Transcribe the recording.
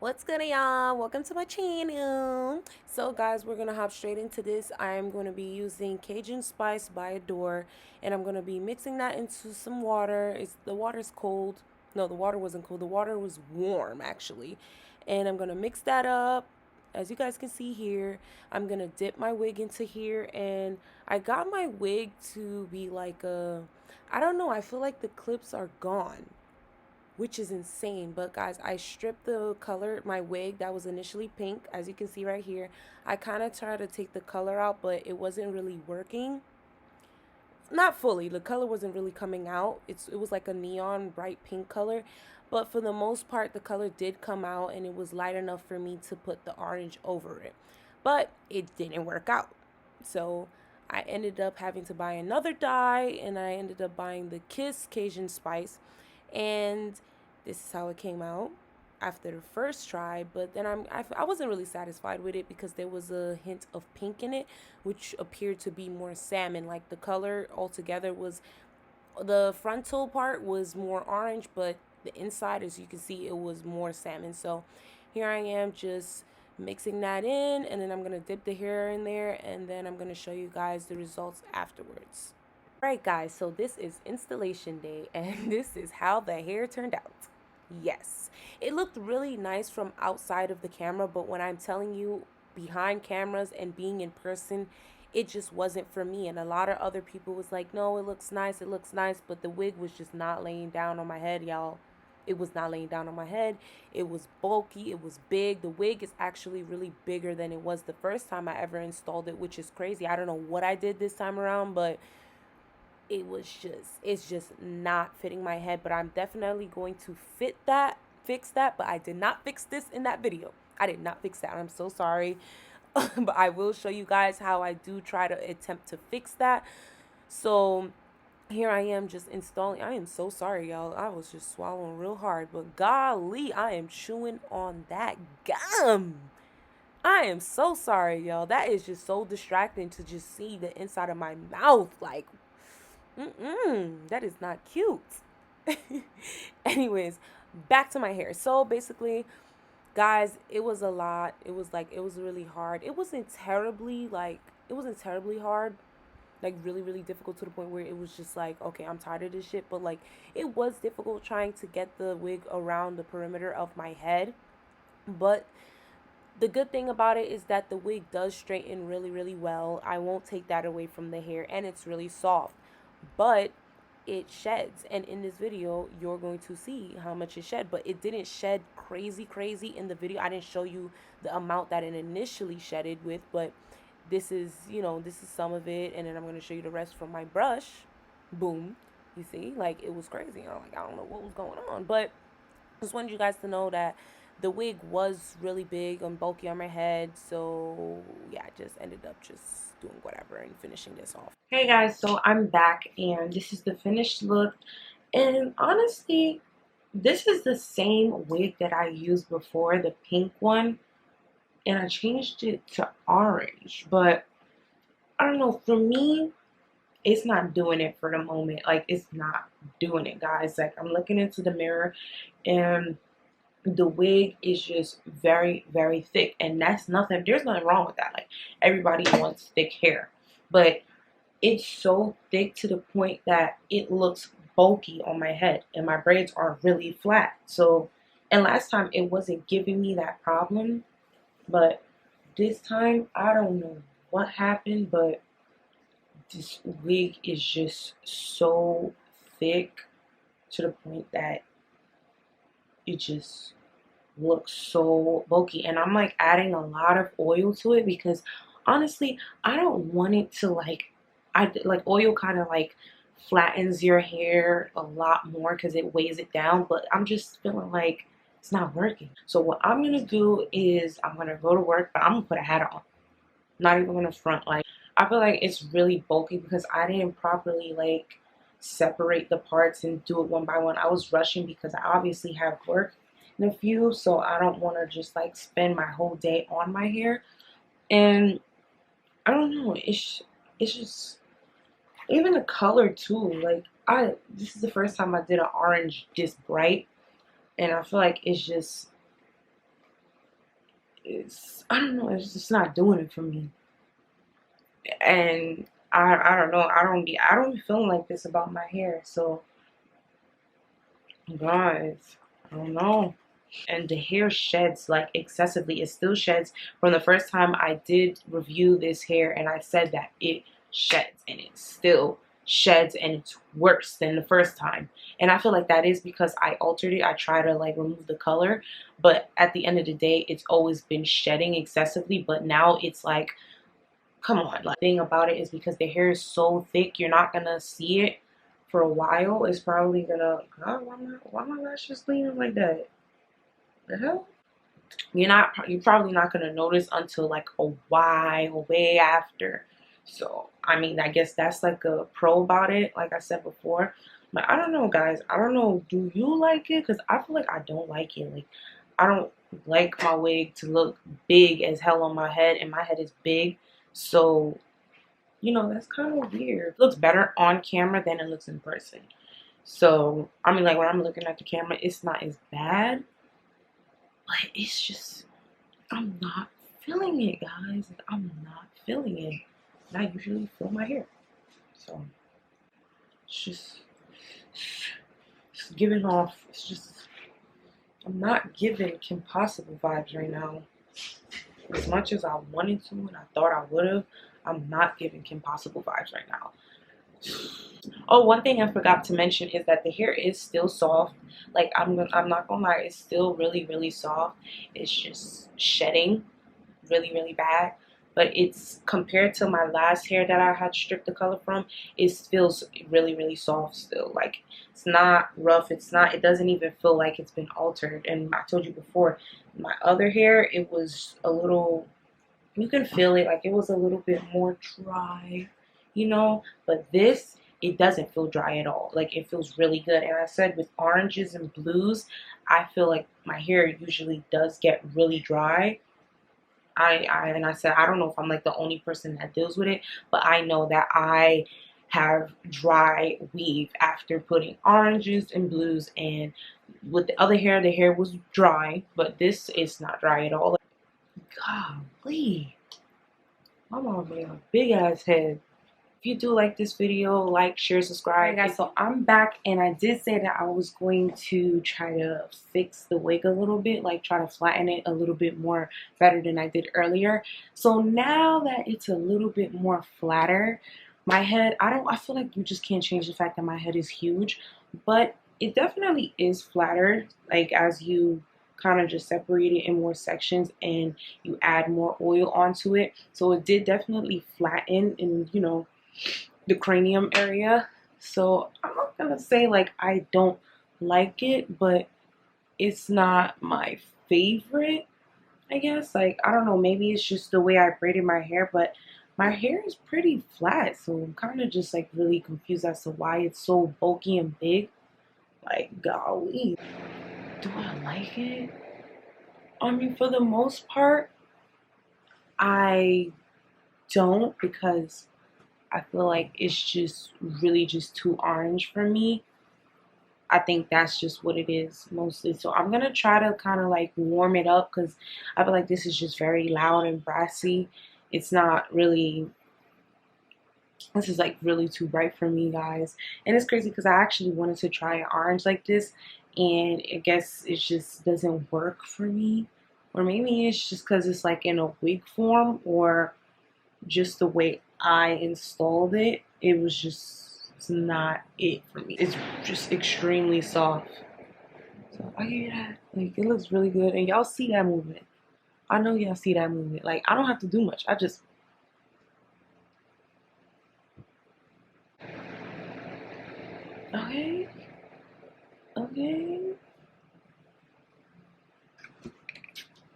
What's good, y'all? Welcome to my channel. So guys, we're gonna hop straight into this. I'm going to be using Cajun Spice by Adore, and I'm going to be mixing that into some water. The water's cold. No, the water wasn't cold. The water was warm actually. And I'm going to mix that up. As you guys can see here, I'm going to dip my wig into here, and I got my wig to be like I don't know, I feel like the clips are gone, which is insane. But guys, I stripped the color, my wig that was initially pink, as you can see right here. I kind of tried to take the color out, but it wasn't really working. Not fully, the color wasn't really coming out. It was like a neon bright pink color, but for the most part the color did come out, and it was light enough for me to put the orange over it, but it didn't work out. So I ended up having to buy another dye, and I ended up buying the Kiss Cajun Spice, and this is how it came out after the first try. But then I wasn't really satisfied with it because there was a hint of pink in it, which appeared to be more salmon. Like the color altogether was, the frontal part was more orange, but the inside, as you can see, it was more salmon. So here I am just mixing that in, and then I'm gonna dip the hair in there, and then I'm gonna show you guys the results afterwards. Right, guys, so this is installation day, and this is how the hair turned out. Yes, it looked really nice from outside of the camera, but when I'm telling you, behind cameras and being in person, it just wasn't for me. And a lot of other people was like, no, it looks nice, but the wig was just not laying down on my head, y'all. It was not laying down on my head. It was bulky, it was big. The wig is actually really bigger than it was the first time I ever installed it, which is crazy. I don't know what I did this time around, but it's just not fitting my head. But I'm definitely going to fix that. But I did not fix this in that video. I did not fix that. I'm so sorry. But I will show you guys how I do try to attempt to fix that. So here I am just installing. I am so sorry, y'all. I was just swallowing real hard, but golly, I am chewing on that gum. I am so sorry, y'all. That is just so distracting to just see the inside of my mouth. Like, that is not cute. Anyways, back to my hair. So basically, guys, it was a lot. It was really hard. It wasn't terribly hard. Like really, really difficult to the point where it was just like, okay, I'm tired of this shit. But like, it was difficult trying to get the wig around the perimeter of my head. But the good thing about it is that the wig does straighten really, really well. I won't take that away from the hair, and it's really soft. But it sheds, and in this video you're going to see how much it shed. But it didn't shed crazy in the video. I didn't show you the amount that it initially shedded with, but this is, this is some of it, and then I'm going to show you the rest from my brush. Boom. You see, like, it was crazy. I'm like, I don't know what was going on, but just wanted you guys to know that the wig was really big and bulky on my head. So yeah, I just ended up just doing whatever and finishing this off. Hey guys, so I'm back and this is the finished look. And honestly, this is the same wig that I used before, the pink one, and I changed it to orange. But I don't know, for me, it's not doing it for the moment. Like, it's not doing it, guys. Like, I'm looking into the mirror and the wig is just very thick, and there's nothing wrong with that. Like, everybody wants thick hair, but it's so thick to the point that it looks bulky on my head, and my braids are really flat. So, and last time it wasn't giving me that problem, but this time I don't know what happened, but this wig is just so thick to the point that it just looks so bulky. And I'm like adding a lot of oil to it because honestly, I don't want it to like oil kind of like flattens your hair a lot more because it weighs it down, but I'm just feeling like it's not working. So what I'm gonna do is I'm gonna go to work, but I'm gonna put a hat on, not even gonna front. Like, I feel like it's really bulky because I didn't properly like separate the parts and do it one by one. I was rushing because I obviously have work in a few, so I don't want to just like spend my whole day on my hair. And I don't know, it's just, even the color too. Like, this is the first time I did an orange this bright, and I feel like it's just I don't know, it's just not doing it for me. And I don't know, I don't be feeling like this about my hair. So guys, I don't know. And the hair sheds like excessively. It still sheds. From the first time I did review this hair and I said that it sheds, and it still sheds, and it's worse than the first time. And I feel like that is because I altered it. I try to like remove the color, but at the end of the day it's always been shedding excessively. But now it's like, come on. Like, the thing about it is because the hair is so thick, you're not gonna see it for a while. It's probably gonna, God, why my lashes leaning like that? The hell? You're probably not gonna notice until like a while, way after. So I mean, I guess that's like a pro about it, like I said before. But I don't know, guys. I don't know. Do you like it? Because I feel like I don't like it. Like, I don't like my wig to look big as hell on my head, and my head is big. So, you know, that's kind of weird. It looks better on camera than it looks in person. So, I mean, like when I'm looking at the camera, it's not as bad, but it's just, I'm not feeling it, guys. Like, I'm not feeling it. And I usually feel my hair. So, it's just giving off, it's just, I'm not giving Kim Possible vibes right now. As much as I wanted to and I thought I would have, I'm not giving Kim Possible vibes right now. Oh, one thing I forgot to mention is that the hair is still soft. Like, I'm not gonna lie, it's still really soft. It's just shedding really bad. But it's, compared to my last hair that I had stripped the color from, it feels really soft still. Like, it's not rough. It doesn't even feel like it's been altered. And I told you before, my other hair, it was a little, you can feel it, like it was a little bit more dry, you know. But this, it doesn't feel dry at all. Like, it feels really good. And I said with oranges and blues, I feel like my hair usually does get really dry. And I said, I don't know if I'm like the only person that deals with it, but I know that I have dry weave after putting oranges and blues. And with the other hair, the hair was dry, but this is not dry at all. Golly, my mom made a big ass head. If you do like this video, like, share, subscribe. Alright guys, so I'm back, and I did say that I was going to try to fix the wig a little bit, like try to flatten it a little bit more better than I did earlier. So now that it's a little bit more flatter, my head, I feel like you just can't change the fact that my head is huge, but it definitely is flatter, like as you kind of just separate it in more sections and you add more oil onto it. So it did definitely flatten, and you know, the cranium area. So I'm not gonna say like I don't like it, but it's not my favorite, I guess. Like, I don't know, maybe it's just the way I braided my hair, but my hair is pretty flat, so I'm kind of just like really confused as to why it's so bulky and big. Like, golly, do I like it? I mean, for the most part, I don't, because I feel like it's just really just too orange for me. I think that's just what it is mostly. So I'm gonna try to kind of like warm it up, because I feel like this is just very loud and brassy. It's not really, this is like really too bright for me, guys. And it's crazy because I actually wanted to try an orange like this, and I guess it just doesn't work for me. Or maybe it's just because it's like in a wig form, or just the way I installed it, it was just, it's not it for me. It's just extremely soft. So I hear that. Like, it looks really good. And y'all see that movement. I know y'all see that movement. Like, I don't have to do much. I just, okay. Okay.